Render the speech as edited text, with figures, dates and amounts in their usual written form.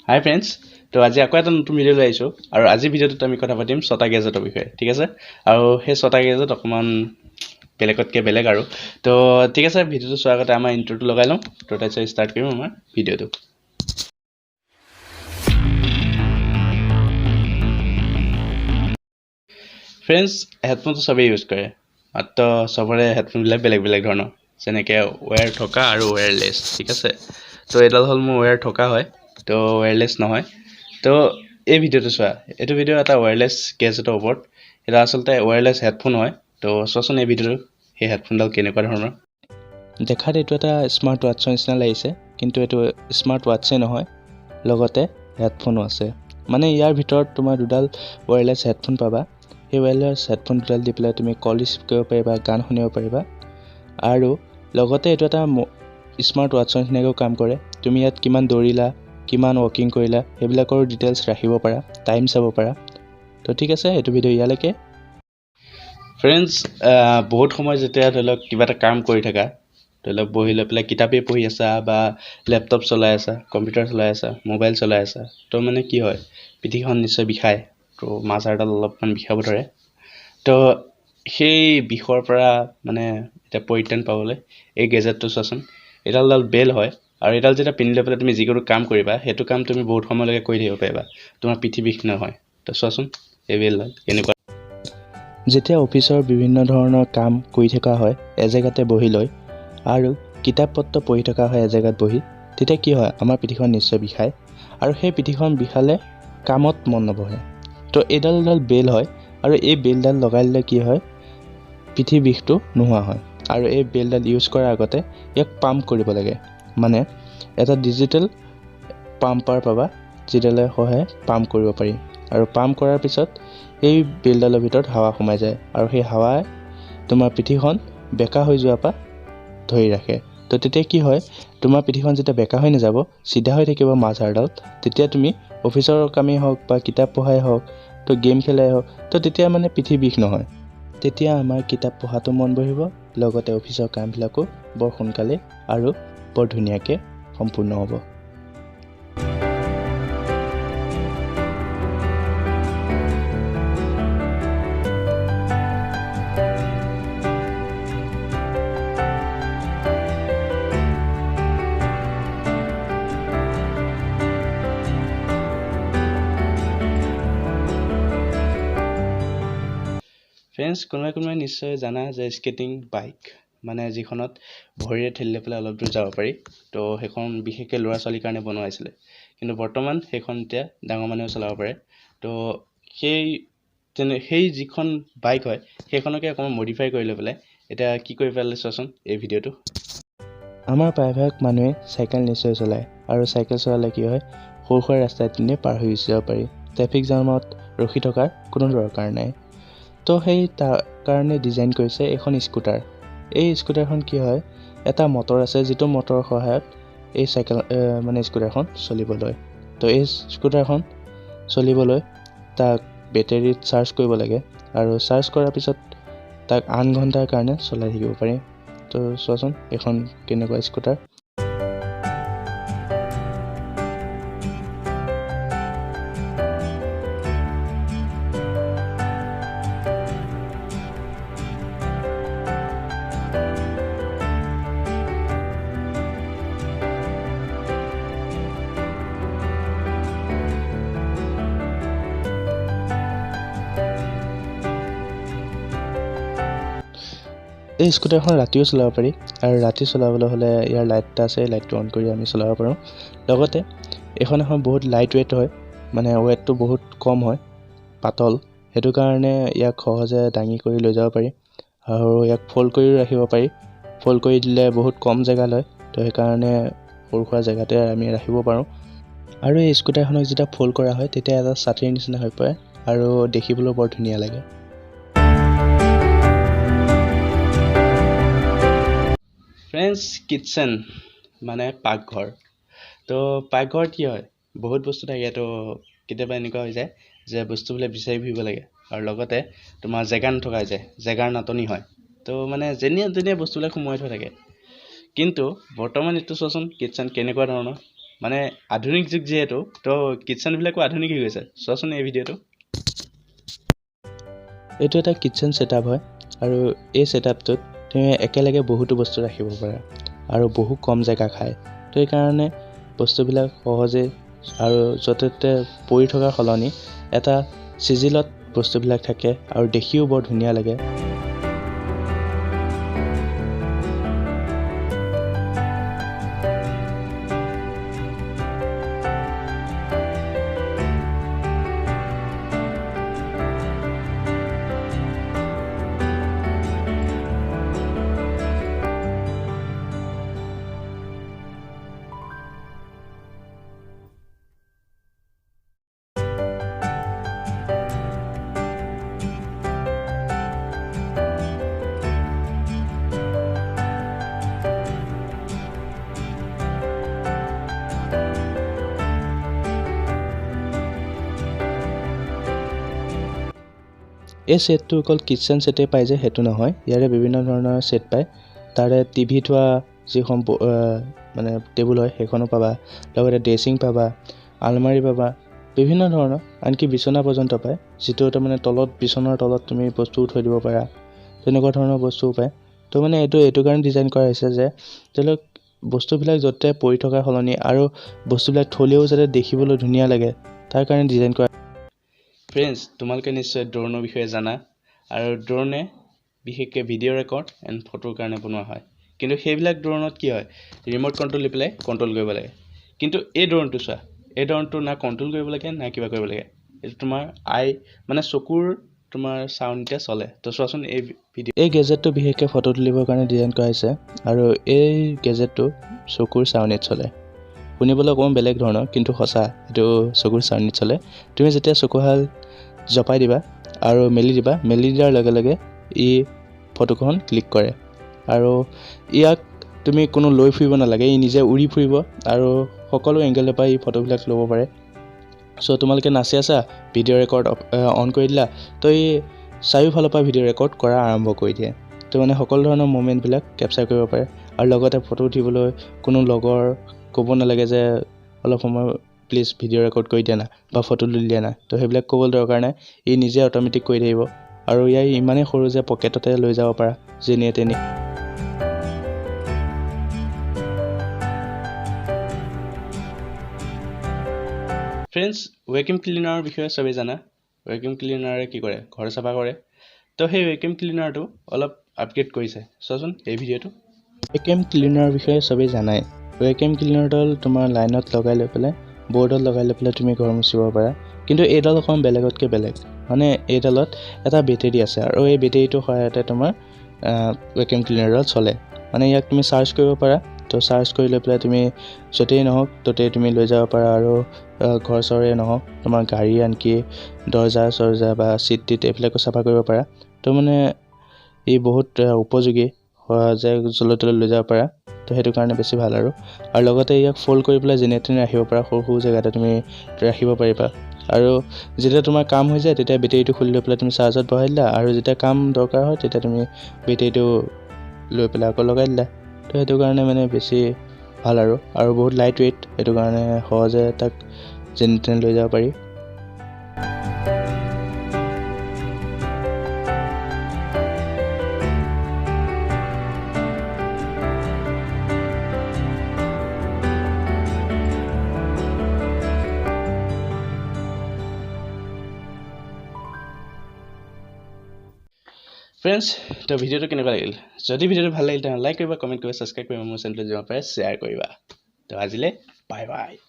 হাই friends, তো আজি আকৌ এটা নতুন ভিডিঅ' লৈ আহিছোঁ আৰু আজিৰ ভিডিঅ'টোত আমি কথা পাতিম 6টা গেজেটৰ বিষয়ে, ঠিক আছে। আৰু সেই 6টা গেজেট অকণমান বেলেগতকৈ বেলেগ আৰু তো ঠিক আছে। ভিডিঅ'টো চোৱাৰ আগতে আমাৰ ইণ্ট্ৰ'টো লগাই লওঁ, তো তাৰপিছত ষ্টাৰ্ট কৰিম আমাৰ ভিডিঅ'টো। ফ্ৰেণ্ডছ, হেডফোনটো চবেই ইউজ কৰে, মাত্ৰ চবৰে হেডফোনবিলাক বেলেগ বেলেগ ধৰণৰ, যেনেকৈ ৱেৰ থকা আৰু ৱেৰলেছ, ঠিক আছে। তো এডাল হ'ল মোৰ ৱেৰ থকা হয়, তো ৱেৰলেছ নহয়। তো এই ভিডিঅ'টো চোৱা, এইটো ভিডিঅ' এটা ৱেৰলেছ গেজেটৰ ওপৰত। এটা আচলতে ৱেৰলেছ হেডফোন হয়। তো চোৱাচোন এই ভিডিঅ'টো, সেই হেডফোনডাল কেনেকুৱা ধৰণৰ। দেখাত এইটো এটা স্মাৰ্ট ৱাটছৰ নিচিনা লাগিছে, কিন্তু এইটো স্মাৰ্ট ৱাটছেই নহয়, লগতে হেডফোনো আছে। মানে ইয়াৰ ভিতৰত তোমাৰ দুডাল ৱেৰলেছ হেডফোন পাবা। সেই ৱেৰলেছ হেডফোন দুডাল দি পেলাই তুমি কল ৰিচিভ কৰিব পাৰিবা, গান শুনিব পাৰিবা, আৰু লগতে এইটো এটা স্মাৰ্ট ৱাটছৰ নিচিনাকৈও কাম কৰে। তুমি ইয়াত কিমান দৌৰিলা, কিমান ৱকিং কৰিলা, সেইবিলাকৰো ডিটেইলছ ৰাখিব পাৰা, টাইম চাব পাৰা। তো ঠিক আছে, এইটো ভিডিঅ' ইয়ালৈকে। ফ্ৰেণ্ডছ, বহুত সময় যেতিয়া ধৰি লওক কিবা এটা কাম কৰি থাকা, ধৰি লওক বহি লৈ পেলাই কিতাপেই পঢ়ি আছা বা লেপটপ চলাই আছা, কম্পিউটাৰ চলাই আছা, মোবাইল চলাই আছা, তো মানে কি হয়, পিঠিখন নিশ্চয় বিষায়, তো মাজাৰডাল অলপমান বিষাব ধৰে। তো সেই বিষৰ পৰা মানে এতিয়া পৰিত্ৰাণ পাবলৈ এই গেজেটটো চোৱাচোন। এডাল বেল হয়, আৰু এডাল যেতিয়া পিন্ধি লৈ পেলাই তুমি যিকোনো কাম কৰিবা, সেইটো কাম তুমি বহুত সময়লৈকে কৰি থাকিব পাৰিবা, তোমাৰ পিঠি বিষ নহয়। তো চোৱাচোন এই বেলডাল কেনেকুৱা। যেতিয়া অফিচৰ বিভিন্ন ধৰণৰ কাম কৰি থকা হয় এজেগাতে বহি লৈ, আৰু কিতাপ পত্ৰ পঢ়ি থকা হয় এজেগাত বহি, তেতিয়া কি হয়, আমাৰ পিঠিখন নিশ্চয় বিষায়, আৰু সেই পিঠিখন বিষালে কামত মন নবহে। তো এডাল বেল হয়, আৰু এই বেলডাল লগাই দিলে কি হয়, পিঠি বিষটো নোহোৱা হয়। আৰু এই বেলডাল ইউজ কৰাৰ আগতে ইয়াক পাম্প কৰিব লাগে, মানে এটা ডিজিটেল পাম্পাৰ পাবা, যিডালে সহায় পাম্প কৰিব পাৰি। আৰু পাম্প কৰাৰ পিছত এই বেলডালৰ ভিতৰত হাৱা সোমাই যায়, আৰু সেই হাৱাই তোমাৰ পিঠিখন বেকা হৈ যোৱাৰ পৰা ধৰি ৰাখে। তো তেতিয়া কি হয়, তোমাৰ পিঠিখন যেতিয়া বেকা হৈ নাযাব, চিধা হৈ থাকিব মাজহাড়ডাল, তেতিয়া তুমি অফিচৰ কামেই হওক বা কিতাপ পঢ়াই হওক, তো গেম খেলাই হওক, তো তেতিয়া মানে পিঠি বিষ নহয়। তেতিয়া আমাৰ কিতাপ পঢ়াটো মন বহিব, লগতে অফিচৰ কামবিলাকো বৰ সোনকালে আৰু বৰ ধুনীয়াকৈ সম্পূৰ্ণ হ'ব। ফ্ৰেণ্ডছ, কোনোবাই নিশ্চয় জানা যে স্কেটিং বাইক, মানে যিখনত ভৰিৰে ঠেলি পেলাই অলপ দূৰ যাব পাৰি, তো সেইখন বিশেষকৈ ল'ৰা ছোৱালীৰ কাৰণে বনোৱা হৈছিলে। কিন্তু বৰ্তমান সেইখন এতিয়া ডাঙৰ মানুহেও চলাব পাৰে। তো সেই যিখন বাইক হয়, সেইখনকে অকণমান মডিফাই কৰি লৈ পেলাই এতিয়া কি কৰি পেলালে চোৱাচোন এই ভিডিঅ'টো। আমাৰ প্ৰায়ভাগ মানুহে চাইকেল নিশ্চয় চলায়, আৰু চাইকেল চলালে কি হয়, সৰু সুৰা ৰাস্তাত এনেই পাৰ হৈ গুচি যাব পাৰি, ট্ৰেফিক জামত ৰখি থকাৰ কোনো দৰকাৰ নাই। তো সেই তাৰ কাৰণে ডিজাইন কৰিছে এখন স্কুটাৰ। এই স্কুটাৰখন কি হয়, এটা মটৰ আছে, যিটো মটৰৰ সহায়ত এই চাইকেল স্কুটাৰখন চলিবলৈ। তো এই স্কুটাৰখন চলিবলৈ তাক বেটেৰীত চাৰ্জ কৰিব লাগে, আৰু চাৰ্জ কৰাৰ পিছত তাক 8 ঘণ্টাৰ কাৰণে চলাই থাকিব পাৰি। তো চোৱাচোন এখন কেনেকুৱা স্কুটাৰ। এই স্কুটাৰখন ৰাতিও চলাব পাৰি, আৰু ৰাতি চলাবলৈ হ'লে ইয়াৰ লাইট এটা আছে, লাইটটো অন কৰি আমি চলাব পাৰোঁ। লগতে এখন বহুত লাইট ৱেইট হয়, মানে ৱেইটটো বহুত কম হয়, পাতল, সেইটো কাৰণে ইয়াক সহজে দাঙি কৰি লৈ যাব পাৰি, আৰু ইয়াক ফল্ড কৰিও ৰাখিব পাৰি। ফল্ড কৰি দিলে বহুত কম জেগা লয়, তো সেইকাৰণে সৰু সুৰা জেগাতে আমি ৰাখিব পাৰোঁ। আৰু এই স্কুটাৰখনক যেতিয়া ফল্ড কৰা হয়, তেতিয়া এটা ছাতিৰ নিচিনা হৈ পৰে, আৰু দেখিবলৈ বৰ ধুনীয়া লাগে। ফ্ৰেণ্ডছ, কিটচেন মানে পাকঘৰ। তো পাকঘৰত কি হয়, বহুত বস্তু থাকে, তো কেতিয়াবা এনেকুৱা হৈ যায় যে বস্তুবিলাক বিচাৰি ফুৰিব লাগে, আৰু লগতে তোমাৰ জেগা নথকা হৈ যায়, জেগাৰ নাটনি হয়। তো মানে যেনিয়ে বস্তুবিলাক সোমোৱাই থোৱা থাকে। কিন্তু বৰ্তমান এইটো চোৱাচোন কিটচেন কেনেকুৱা ধৰণৰ, মানে আধুনিক যুগ যিহেতু তো কিটচেনবিলাকো আধুনিক হৈ গৈছে চোৱাচোন এই ভিডিঅ'টো এইটো এটা কিটচেন ছেটআপ হয় আৰু এই ছেটআপটোত তুমি একেলগে বহুতো বস্তু ৰাখিব পাৰা আৰু বহু কম জেগা খায় তো এইকাৰণে বস্তুবিলাক সহজে আৰু য'তে ত'তে পৰি থকাৰ সলনি এটা চিজিলত বস্তুবিলাক থাকে আৰু দেখিও বৰ ধুনীয়া লাগে এই ছেটটো অকল কিটচেন ছেটে পায় যে সেইটো নহয় ইয়াৰে বিভিন্ন ধৰণৰ ছেট পায় তাৰে টিভি থোৱা যিখন মানে টেবুল হয় সেইখনো পাবা লগতে ড্ৰেছিং পাবা আলমাৰি পাবা বিভিন্ন ধৰণৰ আনকি বিচনা পৰ্যন্ত পায় যিটো তাৰমানে তলত বিচনাৰ তলত তুমি বস্তু থৈ দিব পাৰা তেনেকুৱা ধৰণৰ বস্তুও পায় তো মানে এইটো কাৰণে ডিজাইন কৰা হৈছে যে তেওঁলোক বস্তুবিলাক য'তে পৰি থকাৰ সলনি আৰু বস্তুবিলাক থ'লেও যাতে দেখিবলৈ ধুনীয়া লাগে তাৰ কাৰণে ডিজাইন কৰা ফ্ৰেণ্ডছ তোমালোকে নিশ্চয় ড্ৰোনৰ বিষয়ে জানা আৰু ড্ৰোনে বিশেষকৈ ভিডিঅ' ৰেকৰ্ড এণ্ড ফটোৰ কাৰণে বনোৱা হয় কিন্তু সেইবিলাক ড্ৰোনত কি হয় ৰিম'ট কণ্ট্ৰল দি পেলাই কণ্ট্ৰল কৰিব লাগে কিন্তু এই ড্ৰোনটো চোৱা এই ড্ৰোনটো না কণ্ট্ৰল কৰিব লাগে না কিবা কৰিব লাগে এইটো তোমাৰ মানে চকুৰ তোমাৰ চাউণ্ডতে চলে তো চোৱাচোন এই ভিডিঅ' এই গেজেটটো বিশেষকৈ ফটো তুলিবৰ কাৰণে ডিজাইন কৰা হৈছে আৰু এই গেজেটটো চকুৰ চাউনীত চলে শুনিবলৈ অকণমান বেলেগ ধৰণৰ কিন্তু সঁচা এইটো চকুৰ চাউনীত চলে তুমি যেতিয়া চকুহাল জপাই দিবা আৰু মেলি দিয়াৰ লগে লগে ই ফটোখন ক্লিক কৰে আৰু ইয়াক তুমি কোনো লৈ ফুৰিব নালাগে ই নিজে উৰি ফুৰিব আৰু সকলো এংগেলৰ পৰা ই ফটোবিলাক ল'ব পাৰে চ' তোমালোকে নাচি আছা ভিডিঅ' ৰেকৰ্ড অন কৰি দিলা তো ই চাৰিওফালৰ পৰা ভিডিঅ' ৰেকৰ্ড কৰা আৰম্ভ কৰি দিয়ে তো মানে সকলো ধৰণৰ মুভমেণ্টবিলাক কেপচাৰ কৰিব পাৰে আৰু লগতে ফটো উঠিবলৈ কোনো লগৰ ক'ব নালাগে যে অলপ সময় প্লিজ ভিডিঅ' ৰেকৰ্ড কৰি দিয়া না বা ফটো তুলি দিয়া না তো সেইবিলাক ক'বলৈ দৰকাৰ নাই ই নিজে অট'মেটিক কৰি থাকিব আৰু ইয়াৰ ইমানেই সৰু যে পকেটতে লৈ যাব পাৰা যেনিয়ে তেনিয়ে ফ্ৰেণ্ডছ ভেকিউম ক্লিনাৰৰ বিষয়ে চবেই জানা ভেকিউম ক্লিনাৰে কি কৰে ঘৰ চাফা কৰে তো সেই ভেকিউম ক্লিনাৰটো অলপ আপগ্ৰেড কৰিছে চোৱাচোন এই ভিডিঅ'টো ভেকিউম ক্লিনাৰৰ বিষয়ে চবেই জানাই ভেকিউম ক্লিনাৰডাল তোমাৰ লাইনত লগাই লৈ পেলাই বৰ্ডত লগাই লৈ পেলাই তুমি ঘৰ মুচিব পাৰা কিন্তু এইডাল অকণমান বেলেগতকৈ বেলেগ মানে এইডালত এটা বেটেৰী আছে আৰু এই বেটেৰীটোৰ সহায়তে তোমাৰ ভেকিউম ক্লিনাৰডাল চলে মানে ইয়াক তুমি চাৰ্জ কৰিব পাৰা তো চাৰ্জ কৰি লৈ পেলাই তুমি য'তেই নহওক ত'তেই তুমি লৈ যাব পাৰা আৰু ঘৰ চৰে নহওক তোমাৰ গাড়ী আনকি দৰ্জা চৰ্জা বা চিট টিট এইবিলাকো চাফা কৰিব পাৰা তো মানে ই বহুত উপযোগী যে জলৈ তলৈ লৈ যাব পাৰা তো সেইটো কাৰণে বেছি ভাল আৰু লগতে ইয়াক ফ'ল্ড কৰি পেলাই যেনে তেনে ৰাখিব পাৰা সৰু সৰু জেগাতে তুমি ৰাখিব পাৰিবা আৰু যেতিয়া তোমাৰ কাম হৈ যায় তেতিয়া বেটেৰীটো খুলি লৈ পেলাই তুমি চাৰ্জত বহাই দিলা আৰু যেতিয়া কাম দৰকাৰ হয় তেতিয়া তুমি বেটেৰীটো লৈ পেলাই আকৌ লগাই দিলা তো সেইটো কাৰণে মানে বেছি ভাল আৰু বহুত লাইট ৱেইট সেইটো কাৰণে সহজে তাক যেনে তেনে লৈ যাব পাৰি ফ্ৰেণ্ডছ তো ভিডিঅ'টো কেনেকুৱা লাগিল যদি ভিডিঅ'টো ভাল লাগিল তেনেহ'লে লাইক কৰিবা কমেণ্ট কৰিবা ছাবস্ক্ৰাইব কৰিবা মোৰ চেনেলটো যিমান পাৰে শ্বেয়াৰ কৰিবা তো আজিলৈ বাই বাই